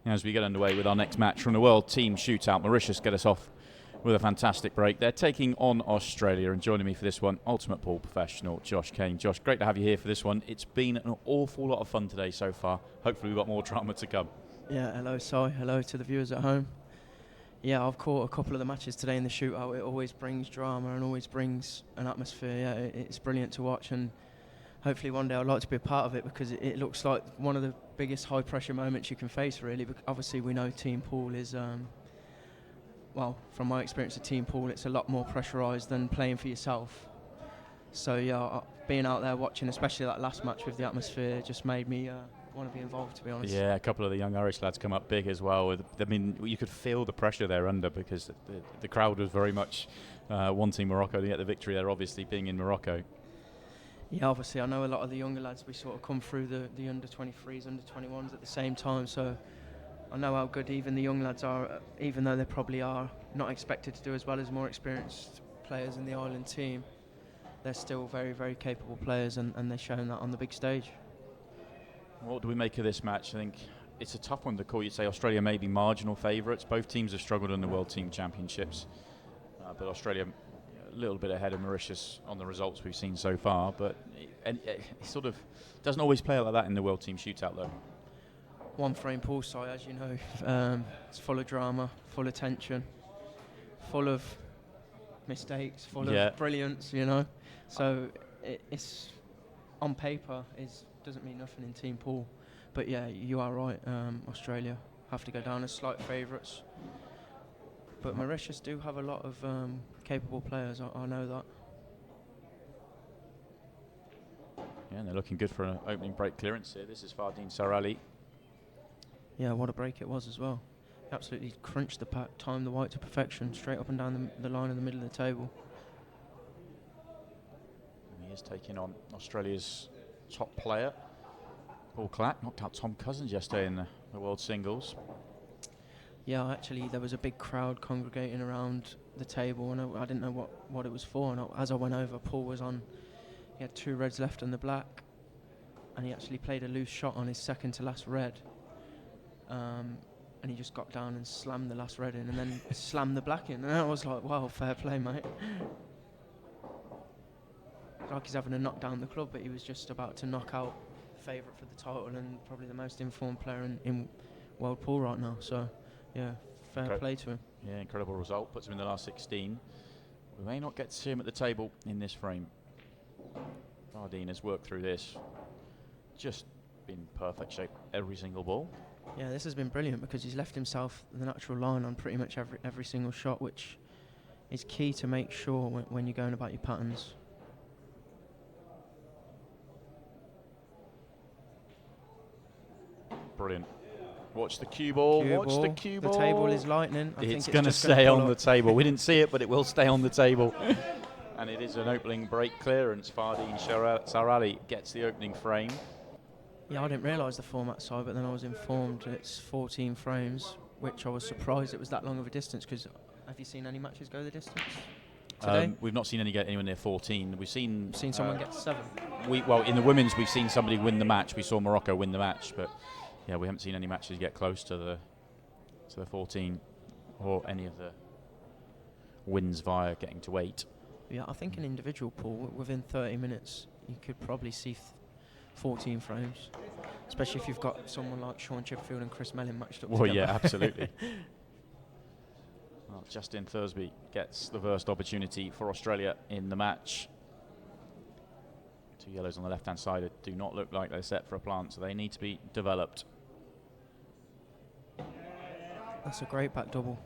as we get underway with our next match from the World Team Shootout. Mauritius get us off with a fantastic break. They're taking on Australia, and joining me for this one, Ultimate Pool professional Josh Kane. Josh, great to have you here for this one. It's been an awful lot of fun today so far. Hopefully we've got more drama to come. Yeah, hello Si, hello to the viewers at home. Yeah, I've caught a couple of the matches today in the shootout. It always brings drama and always brings an atmosphere. Yeah, it's brilliant to watch, and hopefully one day I'd like to be a part of it, because it looks like one of the biggest high pressure moments you can face, really. Obviously we know team pool is, well, from my experience of team pool, it's a lot more pressurised than playing for yourself. So yeah, being out there watching, especially that last match with the atmosphere, just made me want to be involved, to be honest. Yeah, a couple of the young Irish lads come up big as well. I mean, you could feel the pressure they're under, because the crowd was very much wanting Morocco to get the victory there, obviously being in Morocco. Yeah, obviously I know a lot of the younger lads, we sort of come through the under-23s, under-21s at the same time, so I know how good even the young lads are, even though they probably are not expected to do as well as more experienced players in the Ireland team. They're still very, very capable players, and they're showing that on the big stage. What do we make of this match? I think it's a tough one to call. You'd say Australia may be marginal favourites. Both teams have struggled in the World Team Championships, but Australia a little bit ahead of Mauritius on the results we've seen so far. But it sort of doesn't always play like that in the World Team Shootout, though. One frame pool side, as you know, it's full of drama, full of tension, full of mistakes, full of brilliance, you know. So it's on paper doesn't mean nothing in team pool, but yeah, you are right. Australia have to go down as slight favourites, but Mauritius do have a lot of capable players. I know that. Yeah, and they're looking good for an opening break clearance here. This is Fardeen Sarali. Yeah, what a break it was as well. Absolutely crunched the pack, timed the white to perfection, straight up and down the line in the middle of the table. And he is taking on Australia's top player, Paul Clack. Knocked out Tom Cousins yesterday in the World Singles. Yeah, actually there was a big crowd congregating around the table, and I didn't know what it was for, and as I went over, Paul was on, he had 2 reds left and the black, and he actually played a loose shot on his second to last red, and he just got down and slammed the last red in, and then slammed the black in, and I was like, wow, fair play, mate. Like he's having to knock down the club, but he was just about to knock out the favourite for the title and probably the most informed player in world pool right now. So, yeah, fair play to him. Yeah, incredible result. Puts him in the last 16. We may not get to see him at the table in this frame. Fardeen has worked through this. Just been perfect shape every single ball. Yeah, this has been brilliant, because he's left himself the natural line on pretty much every single shot, which is key to make sure when you're going about your patterns. Brilliant. Watch the cue ball. Watch the cue ball. The table is lightning. It's going to stay on the table. We didn't see it, but it will stay on the table. And it is an opening break clearance. Fardeen Sarali gets the opening frame. Yeah, I didn't realise the format side, but then I was informed it's 14 frames, which I was surprised it was that long of a distance, because have you seen any matches go the distance today? We've not seen any get anyone near 14. We've seen someone get 7. Well, in the women's, we've seen somebody win the match. We saw Morocco win the match, but yeah, we haven't seen any matches get close to the 14, or any of the wins via getting to 8. Yeah, I think an individual pool within 30 minutes you could probably see 14 frames, especially if you've got someone like Sean Chipperfield and Chris Mellin matched up together. Yeah, absolutely. Well, Justin Thursby gets the first opportunity for Australia in the match. 2 yellows on the left-hand side that do not look like they're set for a plant, so they need to be developed. That's a great back double.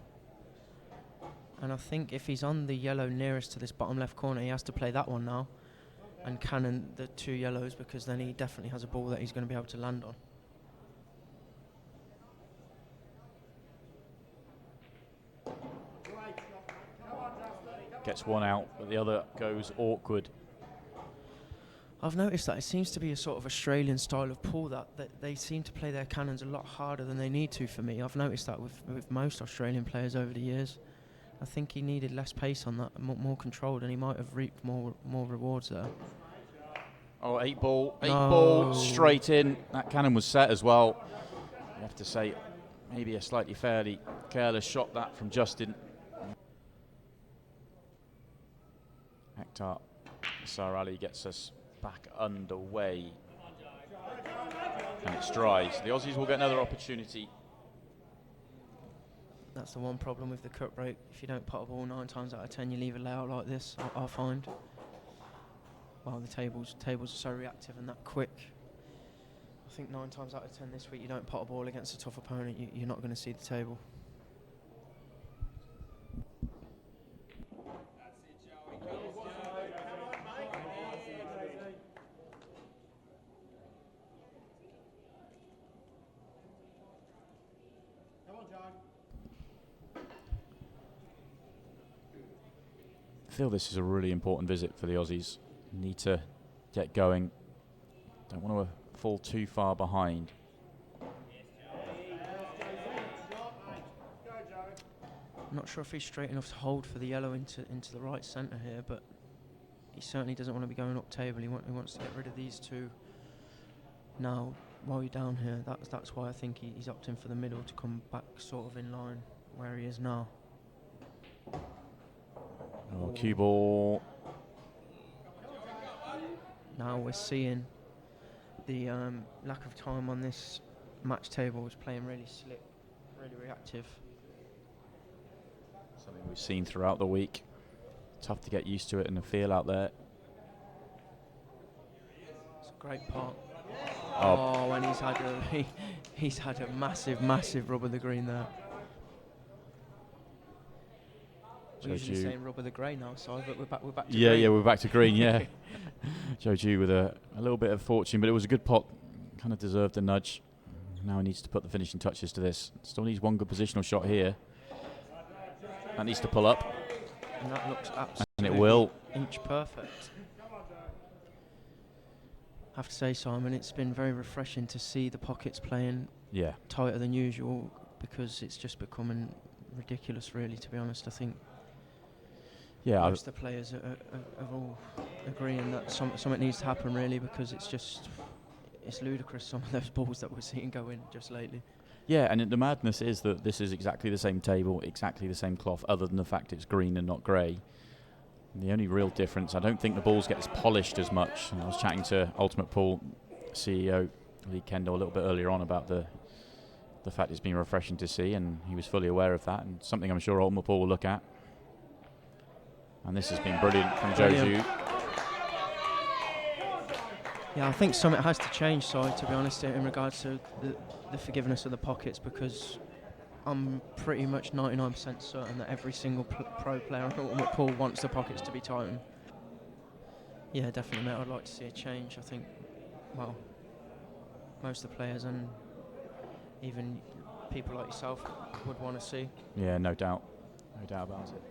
And I think if he's on the yellow nearest to this bottom left corner, he has to play that one now and cannon the 2 yellows, because then he definitely has a ball that he's going to be able to land on. Gets one out, but the other goes awkward. I've noticed that it seems to be a sort of Australian style of pool that they seem to play their cannons a lot harder than they need to for me. I've noticed that with most Australian players over the years. I think he needed less pace on that, more controlled, and he might have reaped more rewards there. Oh, 8 ball straight in. That cannon was set as well. You have to say, maybe a slightly fairly careless shot that from Justin. Hector Sarali gets us back underway. And it's dry, so the Aussies will get another opportunity. That's the one problem with the cut break. If you don't pot a ball 9 times out of 10, you leave a layout like this, I find. Well, the tables are so reactive and that quick. I think 9 times out of 10 this week, you don't pot a ball against a tough opponent, you're not going to see the table. I feel this is a really important visit for the Aussies. Need to get going. Don't want to fall too far behind. I'm not sure if he's straight enough to hold for the yellow into the right centre here, but he certainly doesn't want to be going up table. He wants to get rid of these two now while you're down here. That's why I think he's opting for the middle to come back sort of in line where he is now. Oh, cue ball. Now we're seeing the lack of time on this match table is playing really slick, really reactive. Something we've seen throughout the week. Tough to get used to it and the feel out there. It's a great pot. Oh, Oh, and he's had a massive rub of the green there. We're usually saying rub of the grey now, sorry, but we're back to green. Yeah, we're back to green, yeah. Joju with a little bit of fortune, but it was a good pot. Kind of deserved a nudge. Now he needs to put the finishing touches to this. Still needs one good positional shot here. That needs to pull up. And that looks absolutely and it will. Inch perfect. I have to say, Simon, it's been very refreshing to see the pockets playing tighter than usual, because it's just becoming ridiculous, really, to be honest. I think most of the players are all agreeing that something needs to happen, really, because it's ludicrous, some of those balls that we're seeing go in just lately. Yeah, and the madness is that this is exactly the same table, exactly the same cloth, other than the fact it's green and not grey. The only real difference, I don't think the balls get as polished as much. And I was chatting to Ultimate Pool CEO Lee Kendall a little bit earlier on about the fact it's been refreshing to see, and he was fully aware of that, and something I'm sure Ultimate Pool will look at. And this has been brilliant from Joju. Yeah, I think something has to change, sorry, to be honest, in regards to the forgiveness of the pockets, because I'm pretty much 99% certain that every single pro player on Ultimate Pool wants the pockets to be tightened. Yeah, definitely, mate. I'd like to see a change. I think, well, most of the players and even people like yourself would want to see. Yeah, no doubt. No doubt about it.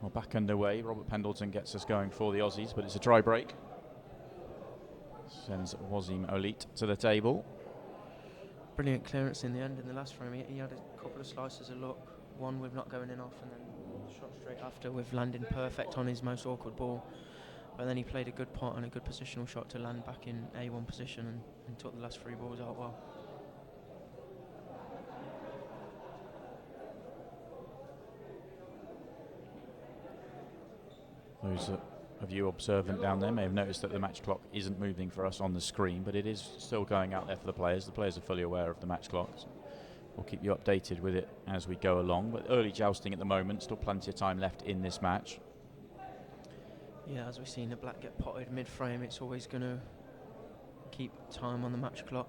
Well, back underway. Robert Pendleton gets us going for the Aussies, but it's a try break. Sends Wasim Olit to the table. Brilliant clearance in the end in the last frame. He had a couple of slices of luck, one with not going in off, and then shot straight after with landing perfect on his most awkward ball. But then he played a good pot and a good positional shot to land back in A1 position and took the last 3 balls out well. Those of you observant down there may have noticed that the match clock isn't moving for us on the screen, but it is still going out there for the players. The players are fully aware of the match clocks. We'll keep you updated with it as we go along. But early jousting at the moment, still plenty of time left in this match. Yeah, as we've seen the black get potted mid-frame, it's always going to keep time on the match clock.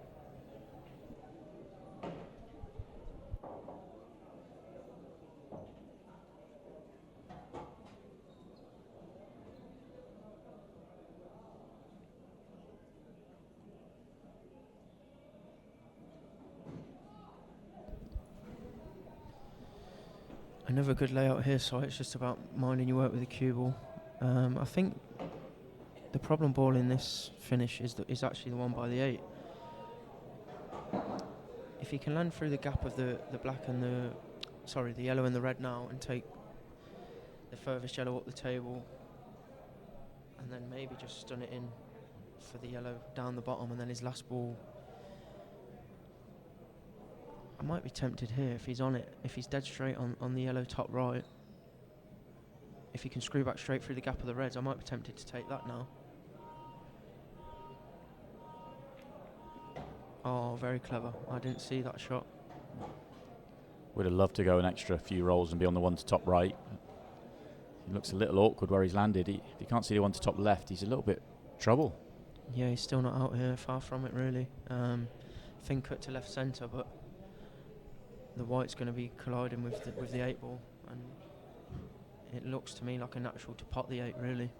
Another good layout here, so it's just about minding your work with the cue ball. I think the problem ball in this finish is actually the one by the 8. If he can land through the gap of the black and the yellow and the red now, and take the furthest yellow up the table, and then maybe just stun it in for the yellow down the bottom, and then his last ball I might be tempted here if he's on it, if he's dead straight on the yellow top right. If he can screw back straight through the gap of the reds, I might be tempted to take that now. Oh, very clever. I didn't see that shot. Would have loved to go an extra few rolls and be on the one to top right. He looks a little awkward where he's landed. If you can't see the one to top left, he's a little bit trouble. Yeah, he's still not out here, far from it really. Thin cut to left centre, but the white's going to be colliding with the 8 ball, and it looks to me like a natural to pot the 8 really.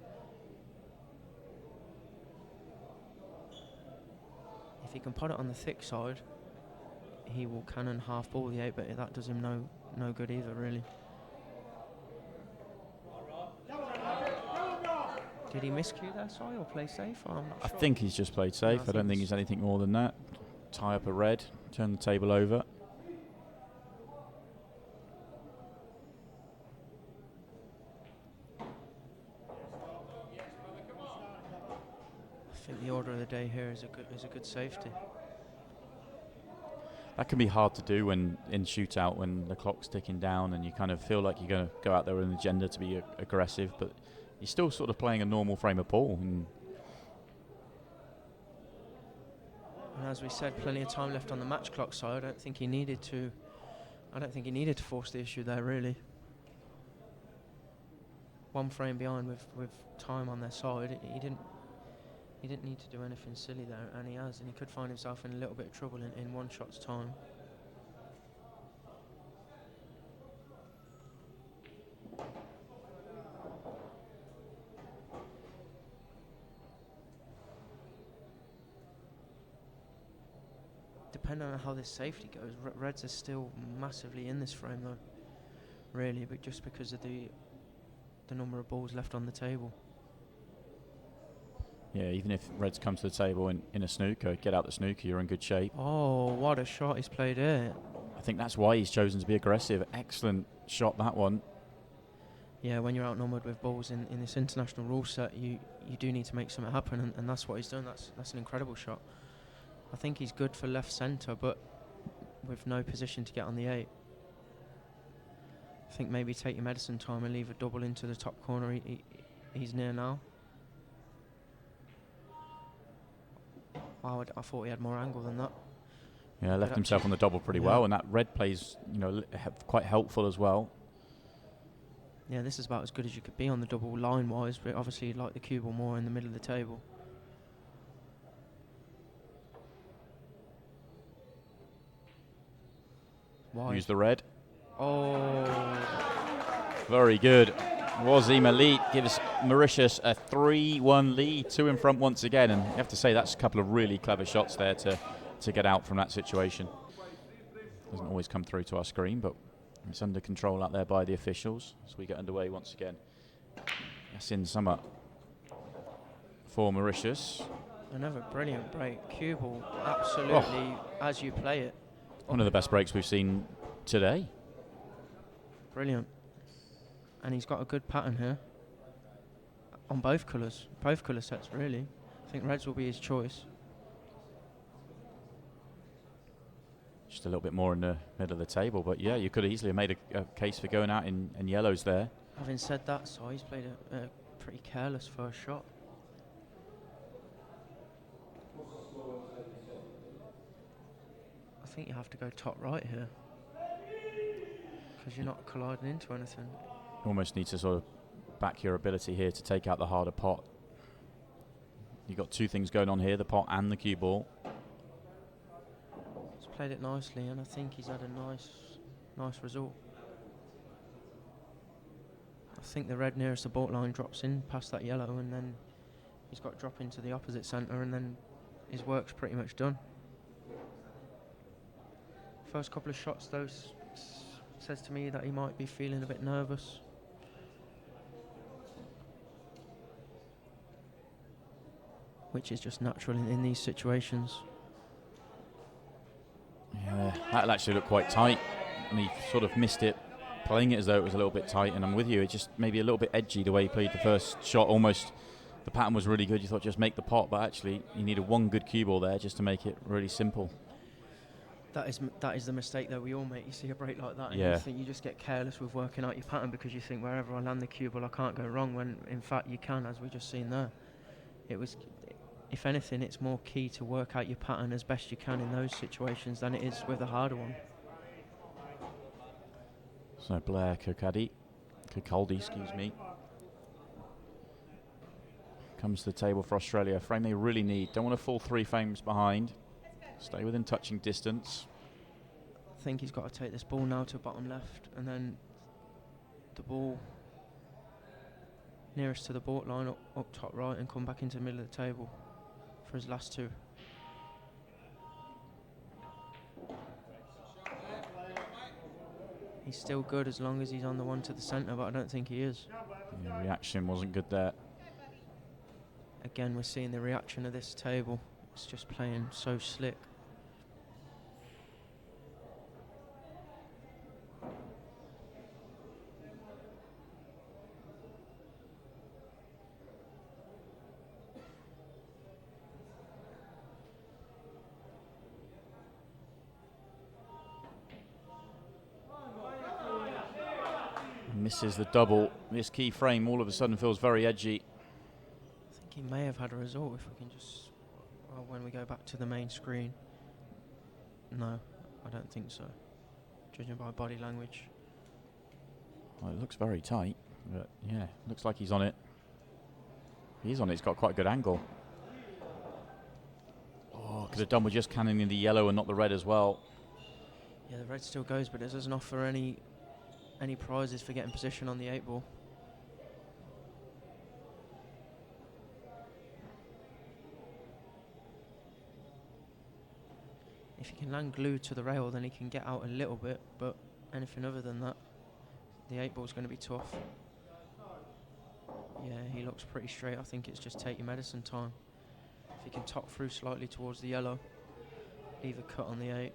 If he can pot it on the thick side, he will cannon half ball the 8, but that does him no good either really. Did he miscue there, sorry, or play safe? I'm not I sure. think he's just played safe. I don't think he's anything more than that. Tie up a red, turn the table over. I think the order of the day here is a good safety. That can be hard to do when in shootout, when the clock's ticking down and you kind of feel like you're going to go out there with an agenda to be aggressive, but you're still sort of playing a normal frame of ball. And as we said, plenty of time left on the match clock side. I don't think he needed to force the issue there really. One frame behind with time on their side. He didn't need to do anything silly there, and he has, and he could find himself in a little bit of trouble in one shot's time. Depending on how this safety goes, Reds are still massively in this frame though, really, but just because of the number of balls left on the table. yeah, even if Reds come to the table in a snooker, get out the snooker, you're in good shape. Oh, what a shot he's played here. I think that's why he's chosen to be aggressive. Excellent shot, that one. Yeah, when you're outnumbered with balls in this international rule set, you do need to make something happen, and that's what he's done. That's an incredible shot. I think he's good for left centre, but with no position to get on the 8. I think maybe take your medicine time and leave a double into the top corner. He's near now. Wow, I thought he had more angle than that. Yeah, left himself on the double pretty well, and that red plays, quite helpful as well. Yeah, this is about as good as you could be on the double line-wise, but obviously you'd like the cue ball more in the middle of the table. Wide. Use the red. Oh. Very good. Wazim Elite gives Mauritius a 3-1 lead, 2 in front once again, and you have to say that's a couple of really clever shots there to get out from that situation. Doesn't always come through to our screen, but it's under control out there by the officials as we get underway once again. Yasin Samar for Mauritius. Another brilliant break. Cue ball, absolutely as you play it. One of the best breaks we've seen today. Brilliant. And he's got a good pattern here on both colour sets really. I think reds will be his choice. Just a little bit more in the middle of the table, but yeah, you could have easily made a case for going out in yellows there. Having said that, so he's played a pretty careless first shot. I think you have to go top right here because you're not colliding into anything. You almost need to sort of back your ability here to take out the harder pot. You've got two things going on here, the pot and the cue ball. He's played it nicely, and I think he's had a nice result. I think the red nearest the baulk line drops in past that yellow, and then he's got to drop into the opposite centre, and then his work's pretty much done. First couple of shots, though, says to me that he might be feeling a bit nervous. Which is just natural in these situations. Yeah, that'll actually look quite tight, and he sort of missed it, playing it as though it was a little bit tight, and I'm with you, it's just maybe a little bit edgy the way he played the first shot. Almost, the pattern was really good, you thought just make the pot, but actually you needed one good cue ball there just to make it really simple. That is the mistake that we all make. You see a break like that, and Yeah. you think you just get careless with working out your pattern because you think wherever I land the cue ball, I can't go wrong. When in fact you can, as we just seen there. It was, if anything, it's more key to work out your pattern as best you can in those situations than it is with the harder one. So Blair Kirkcaldy, excuse me, comes to the table for Australia. A frame they really need. Don't want to fall 3 frames behind. Stay within touching distance. I think he's got to take this ball now to bottom left, and then the ball nearest to the baud line up top right, and come back into the middle of the table for his last 2. He's still good as long as he's on the one to the centre, but I don't think he is. The reaction wasn't good there. Again, we're seeing the reaction of this table. It's just playing so slick. Misses the double. This key frame all of a sudden feels very edgy. I think he may have had a result if we can just... Well, when we go back to the main screen. No, I don't think so. Judging by body language. Well, it looks very tight, but yeah, looks like he's on it. He's on it. He's got quite a good angle. Oh, could have done with just cannoning the yellow and not the red as well. Yeah, the red still goes, but it doesn't offer any prizes for getting position on the 8 ball. If he can land glued to the rail, then he can get out a little bit, but anything other than that, the 8 ball's going to be tough. Yeah, he looks pretty straight. I think it's just take your medicine time. If he can top through slightly towards the yellow, leave a cut on the 8.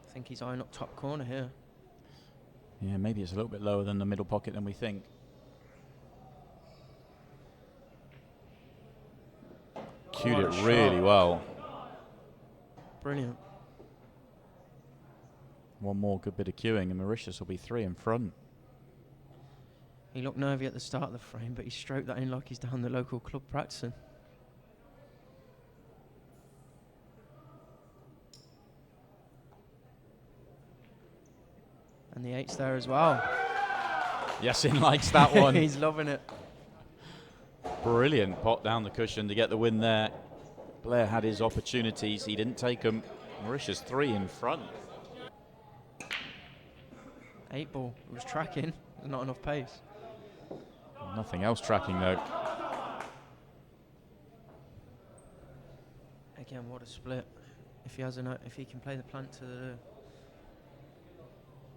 I think he's eyeing up top corner here. Yeah, maybe it's a little bit lower than the middle pocket than we think. Cued it really well. Brilliant. One more good bit of cueing and Mauritius will be 3 in front. He looked nervy at the start of the frame, but he stroked that in like he's down the local club practicing. And the 8's there as well. Yasin likes that one. He's loving it. Brilliant pot down the cushion to get the win there. Blair had his opportunities. He didn't take them. Mauritius 3 in front. 8 ball. It was tracking. There's not enough pace. Nothing else tracking though. Again, what a split. If he has if he can play the plant to the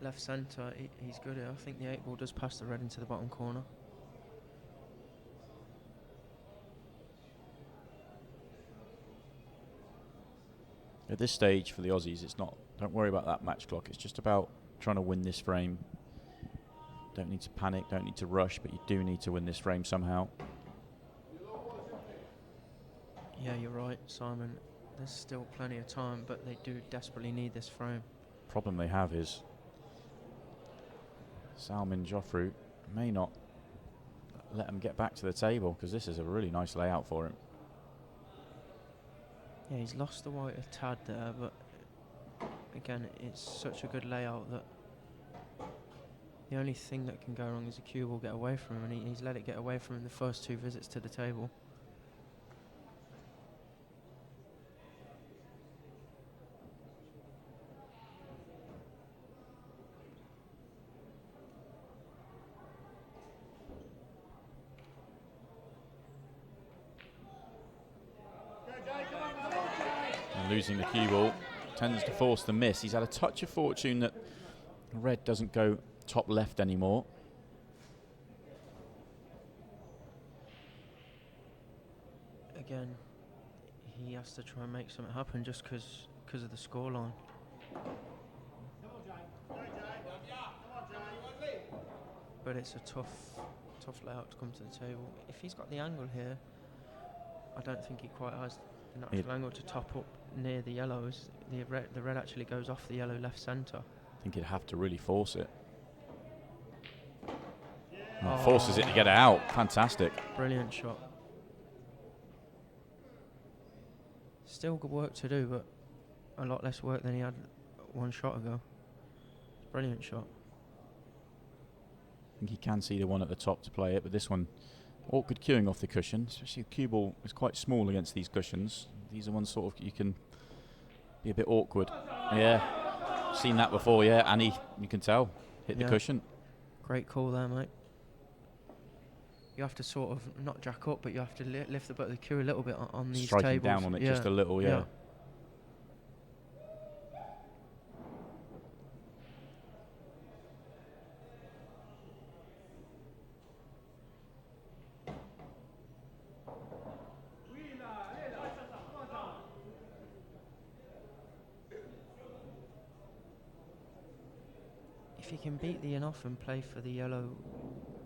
left centre, he's good here. I think the 8 ball does pass the red into the bottom corner. At this stage for the Aussies, it's not, don't worry about that match clock. It's just about trying to win this frame. Don't need to panic, don't need to rush, but you do need to win this frame somehow. Yeah, you're right, Simon. There's still plenty of time, but they do desperately need this frame. Problem they have is Salman Joffrey may not let them get back to the table because this is a really nice layout for him. Yeah, he's lost the white a tad there, but again, it's such a good layout that the only thing that can go wrong is the cue will get away from him, and he's let it get away from him the first 2 visits to the table. And losing the cue ball tends to force the miss. He's had a touch of fortune that red doesn't go top left anymore. Again, he has to try and make something happen just because of the scoreline. But it's a tough layout to come to the table. If he's got the angle here, I don't think he quite has natural angle to top up near the yellows. The red actually goes off the yellow left centre. I think he'd have to really force it. Forces it to get it out. Fantastic. Brilliant shot. Still good work to do, but a lot less work than he had one shot ago. Brilliant shot. I think he can see the one at the top to play it, but this one, awkward cueing off the cushion, especially the cue ball is quite small against these cushions. These are ones sort of you can be a bit awkward. Yeah, seen that before, yeah, and you can tell, hit the cushion. Great call there, mate. You have to sort of not jack up, but you have to lift the butt of the cue a little bit on these tables. Striking down on it just a little, yeah. If he can beat the enough and play for the yellow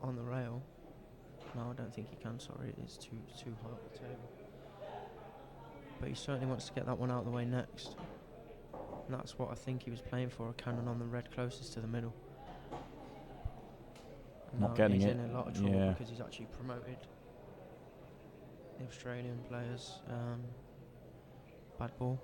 on the rail. No, I don't think he can, sorry, it is too high up the table. But he certainly wants to get that one out of the way next. And that's what I think he was playing for, a cannon on the red closest to the middle. And Not getting he's it. in a lot of trouble because he's actually promoted the Australian players. Bad ball.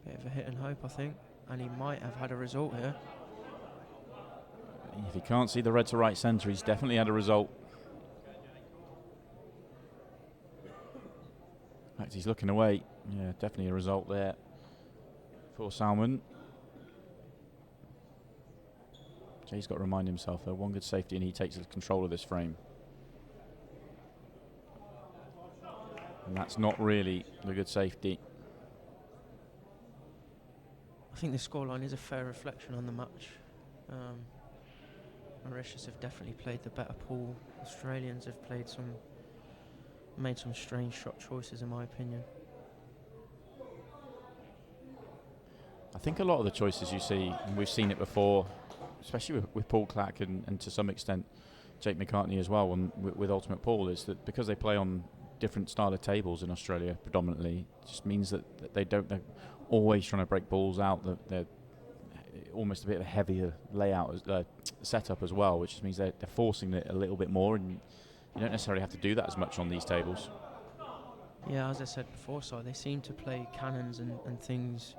Bit of a hit and hope, I think, and he might have had a result here. If he can't see the red to right centre, he's definitely had a result. In fact, he's looking away. Yeah, definitely a result there for Salmon. Jay's got to remind himself, though, one good safety and he takes control of this frame. And that's not really the good safety. I think the scoreline is a fair reflection on the match. Mauritius have definitely played the better pool. Australians have made some strange shot choices, in my opinion. I think a lot of the choices you see, and we've seen it before, especially with Paul Clack and to some extent Jake McCartney as well, and with Ultimate Pool, is that because they play on different style of tables in Australia predominantly, it just means that they're always trying to break balls out. They're almost a bit of a heavier layout setup as well, which just means they're forcing it a little bit more, and you don't necessarily have to do that as much on these tables. Yeah, as I said before, so they seem to play cannons and things,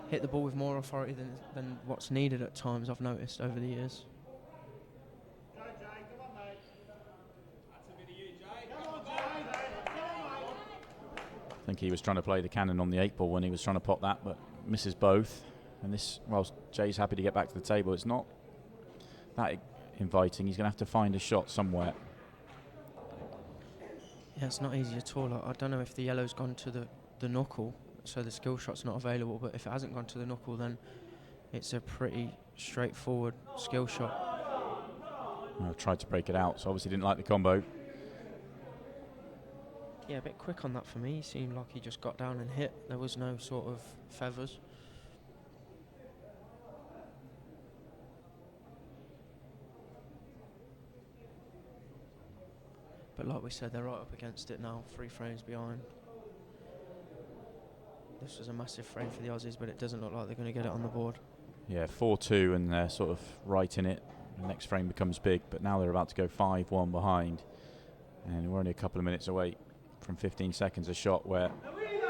hit the ball with more authority than what's needed at times, I've noticed over the years. I think he was trying to play the cannon on the 8 ball when he was trying to pot that, but misses both. And this, whilst Jay's happy to get back to the table, it's not that inviting. He's going to have to find a shot somewhere. Yeah, it's not easy at all. I don't know if the yellow's gone to the knuckle, so the skill shot's not available, but if it hasn't gone to the knuckle, then it's a pretty straightforward skill shot. I tried to break it out, so obviously didn't like the combo. Yeah, a bit quick on that for me. He seemed like he just got down and hit. There was no sort of feathers. But like we said, they're right up against it now, 3 frames behind. This was a massive frame for the Aussies, but it doesn't look like they're going to get it on the board. Yeah, 4-2, and they're sort of right in it. The next frame becomes big, but now they're about to go 5-1 behind. And we're only a couple of minutes away from 15 seconds a shot where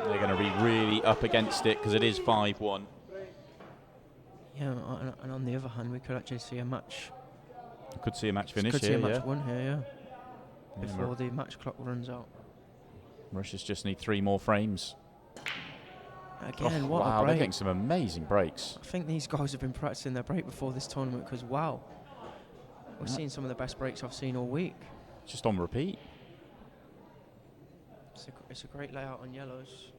they're going to be really up against it because it is 5-1. Yeah, and on the other hand, we could actually see a match. You could see a match finish could here, see a match won here, yeah. Yeah, Before the match clock runs out. Mauritius just need 3 more frames. Again, what wow, a break. they're getting some amazing breaks. I think these guys have been practicing their break before this tournament because, wow, we're seeing some of the best breaks I've seen all week. Just on repeat. It's a great layout on yellows.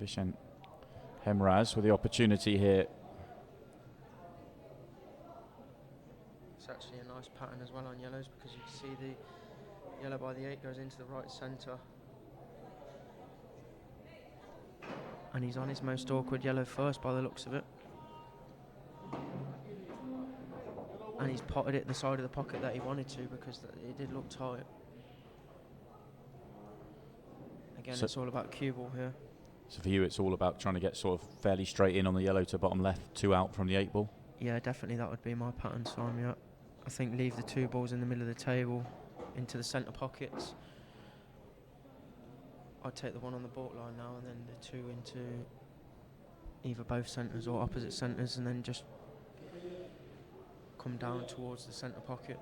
Vishen Hemraz with the opportunity here. It's actually a nice pattern as well on yellows because you can see the yellow by the 8 goes into the right centre. And he's on his most awkward yellow first by the looks of it. and he's potted it the side of the pocket that he wanted to, because it did look tight. Again, So it's all about cue ball here. So for you, it's all about trying to get sort of fairly straight in on the yellow to bottom left, 2 out from the 8 ball. Yeah, definitely that would be my pattern, Simon. Yeah. I think leave the 2 balls in the middle of the table into the centre pockets. I'd take the 1 on the baulk line now, and then the 2 into either both centres or opposite centres, and then just come down towards the centre pocket.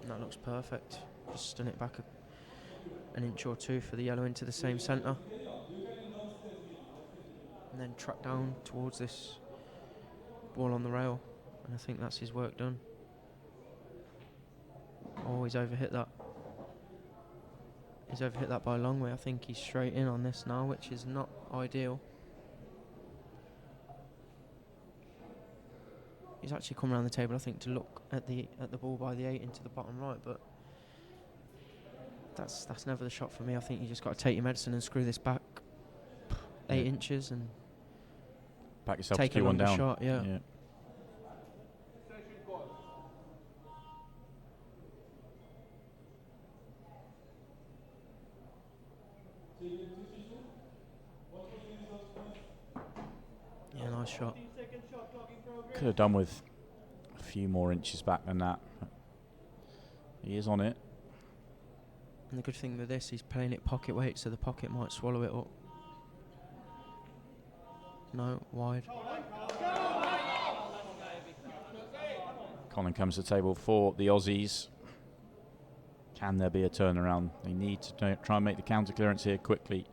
And that looks perfect. Just stun it back an inch or 2 for the yellow into the same centre. And then track down towards this ball on the rail. And I think that's his work done. Always overhit that. He's overhit that by a long way. I think he's straight in on this now, which is not ideal. He's actually come around the table, I think, to look at the ball by the 8 into the bottom right, but that's never the shot for me. I think you just got to take your medicine and screw this back 8 inches and back yourself take to a Q1 longer down. shot. Yeah. Yeah, nice shot. Could have done with a few more inches back than that. He is on it. And the good thing with this, he's playing it pocket weight, so the pocket might swallow it up. No, wide. Colin comes to the table for the Aussies. Can there be a turnaround? They need to try and make the counter clearance here quickly.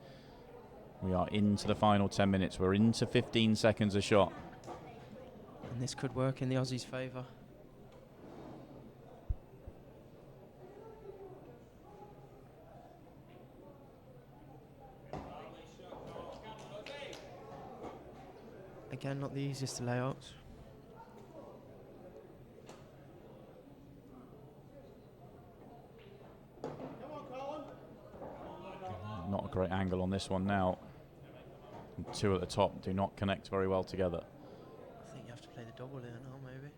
We are into the final 10 minutes. We're into 15 seconds a shot. And this could work in the Aussies' favour. Again, not the easiest of layouts. Not a great angle on this one now. And 2 at the top do not connect very well together. I think you have to play the double here now, maybe.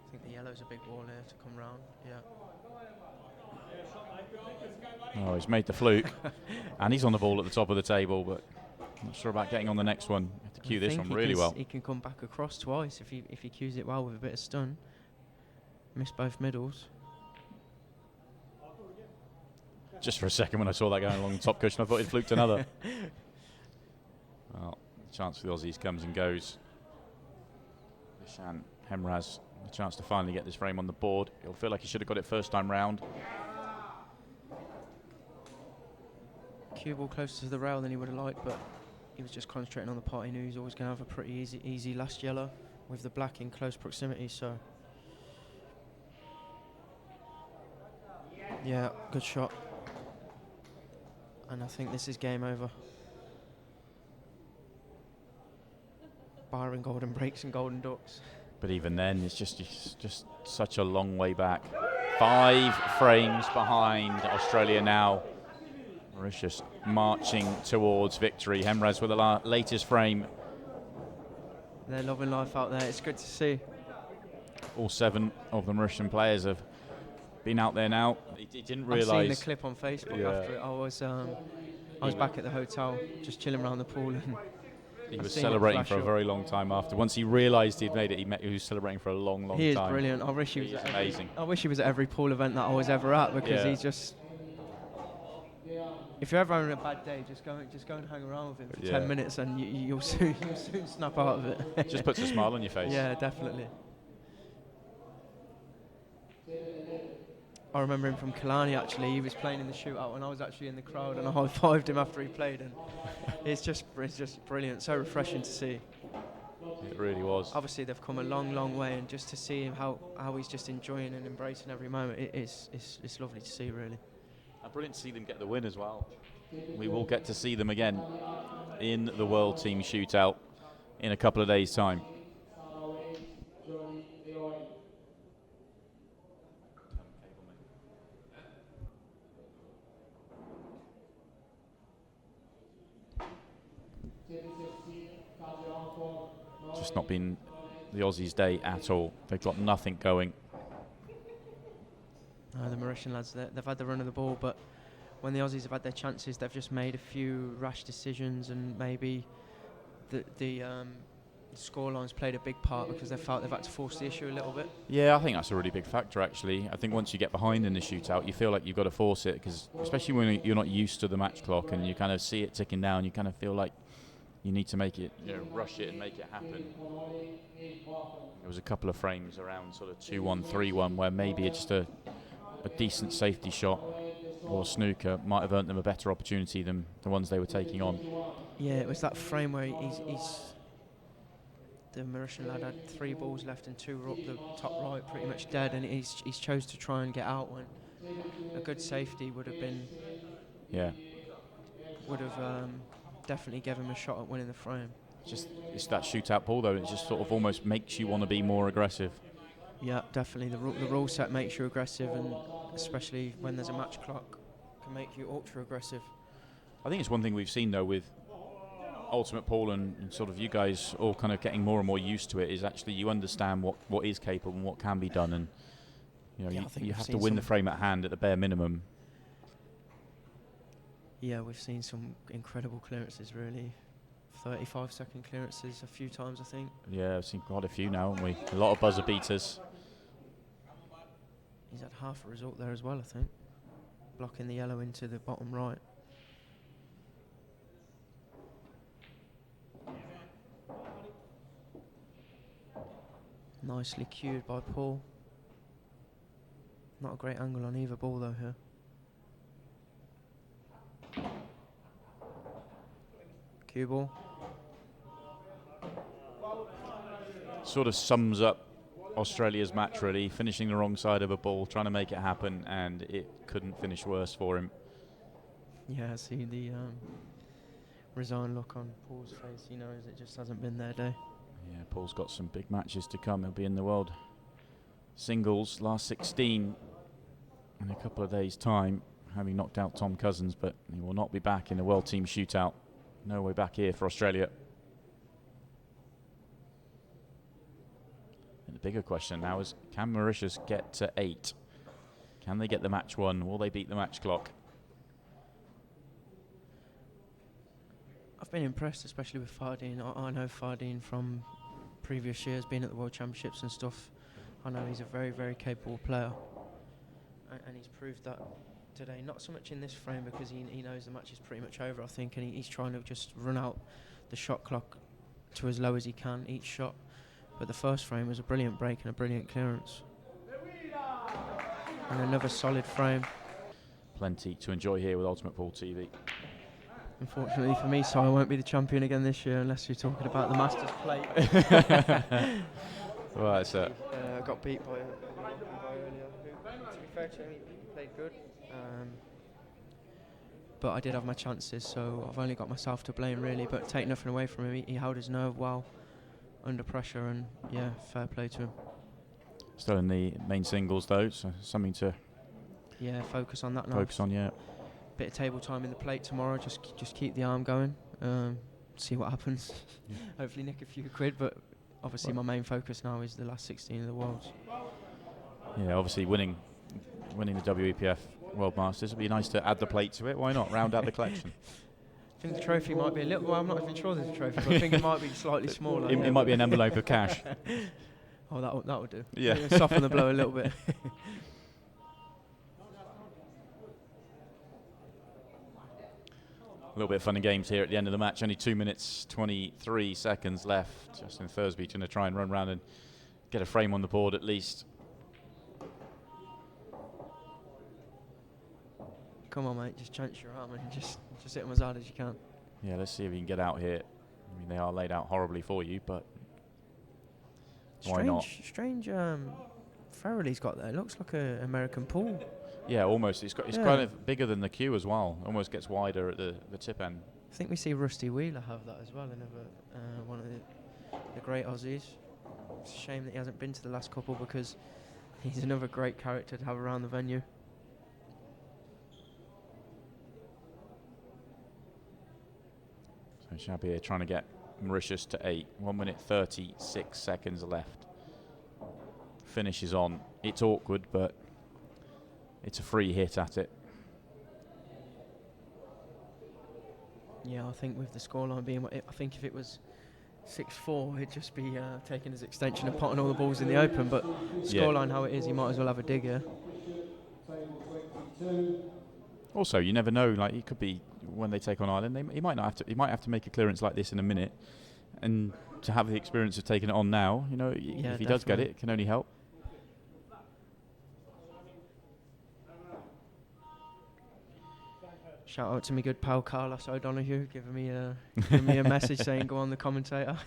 I think the yellow's a big ball here to come round. Yeah. Oh, he's made the fluke. And he's on the ball at the top of the table, but not sure about getting on the next one. You have to cue this one really well. He can come back across twice if he cues it well with a bit of stun. Miss both middles. Just for a second when I saw that going along the top cushion, I thought he'd fluked another. Well, the chance for the Aussies comes and goes. Vishan Hemraz, a chance to finally get this frame on the board. He'll feel like he should have got it first time round. Cue ball closer to the rail than he would have liked, but he was just concentrating on the pot. He knew he was always going to have a pretty easy last yellow with the black in close proximity, so. Yeah, good shot. And I think this is game over. Barring golden breaks and golden ducks. But even then, it's just such a long way back. 5 frames behind Australia now. Mauritius marching towards victory. Hemraz with the latest frame. They're loving life out there. It's good to see. All 7 of the Mauritian players have been out there now. He didn't realise. I've seen the clip on Facebook after it. I was back at the hotel, just chilling around the pool, and he was celebrating for a up. very long time after. Once he realised he'd made it, he was celebrating for a long time. He is brilliant. I wish he was amazing. I wish he was at every pool event that I was ever at, because he's just. If you're ever having a bad day, just go and hang around with him for 10 minutes, and you'll soon snap out of it. Just puts a smile on your face. Yeah, definitely. I remember him from Killarney, actually. He was playing in the shootout, and I was actually in the crowd, and I high-fived him after he played, and it's just brilliant. So refreshing to see. It really was. Obviously, they've come a long way, and just to see him how he's just enjoying and embracing every moment, it's lovely to see, really. Brilliant to see them get the win as well. We will get to see them again in the World Team Shootout in a couple of days' time. Just not been the Aussies' day at all. They've got nothing going. The Mauritian lads, they've had the run of the ball, but when the Aussies have had their chances, they've just made a few rash decisions, and maybe the scoreline's played a big part because they felt they've had to force the issue a little bit. Yeah, I think that's a really big factor, actually. I think once you get behind in the shootout, you feel like you've got to force it, because especially when you're not used to the match clock and you kind of see it ticking down, you kind of feel like you need to make it, rush it and make it happen. There was a couple of frames around sort of 2-1, 3-1 where maybe it's just a decent safety shot or snooker might have earned them a better opportunity than the ones they were taking on. Yeah, it was that frame where the Mauritian lad had 3 balls left and 2 were up the top right, pretty much dead, and he's chose to try and get out when a good safety would have been. Yeah. Would have definitely given him a shot at winning the frame. It's that shootout ball though. It just sort of almost makes you want to be more aggressive. Yeah, definitely. The rule set makes you aggressive, and especially when there's a match clock, can make you ultra aggressive. I think it's one thing we've seen though with Ultimate Pool and sort of you guys all kind of getting more and more used to it, is actually you understand what is capable and what can be done, and you have to win the frame at hand at the bare minimum. Yeah, we've seen some incredible clearances, really. 35-second clearances a few times, I think. Yeah, I've seen quite a few now, haven't we? A lot of buzzer beaters. He's had half a result there as well, I think. Blocking the yellow into the bottom right. Nicely cued by Paul. Not a great angle on either ball though here. Cue ball. Sort of sums up Australia's match really, finishing the wrong side of a ball, trying to make it happen, and it couldn't finish worse for him. Yeah, I see the resigned look on Paul's face. He knows it just hasn't been their day. Yeah, Paul's got some big matches to come. He'll be in the world singles last 16 in a couple of days' time, having knocked out Tom Cousins, but he will not be back in the World Team Shootout. No way back here for Australia. And the bigger question now is, can Mauritius get to 8? Can they get the match won? Will they beat the match clock? I've been impressed, especially with Fardine. I know Fardine from previous years, being at the World Championships and stuff. I know he's a very, very capable player. And he's proved that today. Not so much in this frame, because he knows the match is pretty much over, I think, and he's trying to just run out the shot clock to as low as he can each shot. But the first frame was a brilliant break and a brilliant clearance. And another solid frame. Plenty to enjoy here with Ultimate Pool TV. Unfortunately for me, so I won't be the champion again this year unless you're talking about the Masters plate. Right, so I got beat by earlier. To be fair to him, he played good. But I did have my chances, so I've only got myself to blame really. But take nothing away from him. He held his nerve well under pressure, and yeah, fair play to him. still in the main singles though, so something to focus on that now. focus on. Yeah. Bit of table time in the plate tomorrow. Just keep the arm going. See what happens. Yeah. Hopefully nick a few quid, but obviously my main focus now is the last 16 of the Worlds. Yeah, obviously winning the WEPF World Masters would be nice to add the plate to it. Why not round out the collection? I think the trophy might be a little. Well, I'm not even sure there's a trophy, but I think it might be slightly smaller. It might be an envelope of cash. Oh, that would do. Yeah. Soften the blow a little bit. A little bit of fun and games here at the end of the match. Only 2 minutes 23 seconds left. Justin Thursby going to try and run around and get a frame on the board at least. Come on, mate. Just chance your arm and just hit them as hard as you can. Yeah, let's see if you can get out here. I mean, they are laid out horribly for you, but why not? Strange Farrelly's got there. It looks like an American pool. Yeah, almost. It's kind of bigger than the cue as well. Almost gets wider at the tip end. I think we see Rusty Wheeler have that as well. Another one of the great Aussies. It's a shame that he hasn't been to the last couple, because he's another great character to have around the venue. So Shabir trying to get Mauritius to 8. 1 minute 36 seconds left. Finish is on. It's awkward, but it's a free hit at it. Yeah, I think with the scoreline being, I think if it was 6-4, it'd just be taking his extension and potting all the balls in the open. But scoreline how it is, you might as well have a digger. Also, you never know. Like, it could be when they take on Ireland, he might not have to. He might have to make a clearance like this in a minute, and to have the experience of taking it on now, you know, if he does get it, it can only help. Shout out to me good pal Carlos O'Donoghue, giving me a message saying go on the commentator.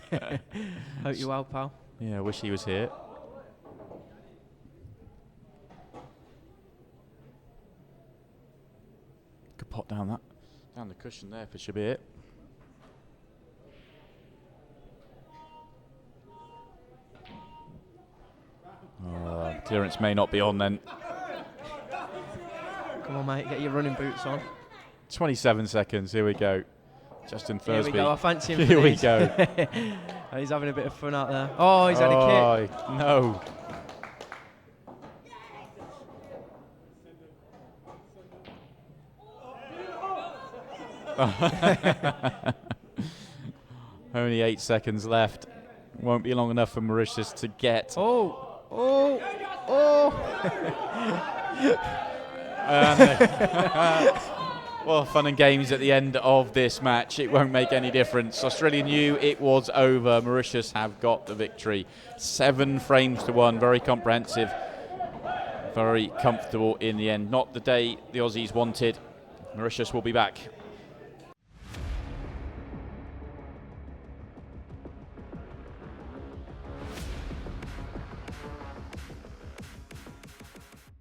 Hope you're well, pal. Yeah, I wish he was here. Could pot down the cushion there for Shabir. Clearance may not be on then. Come on, mate, get your running boots on. 27 seconds, here we go. Justin Thursby. Here we go, I fancy him for Here we these. go. He's having a bit of fun out there. Oh, he's had a kick. No. Only 8 seconds left. Won't be long enough for Mauritius to get. Well, fun and games at the end of this match. It won't make any difference. Australia knew it was over. Mauritius have got the victory. 7 frames to 1. Very comprehensive. Very comfortable in the end. Not the day the Aussies wanted. Mauritius will be back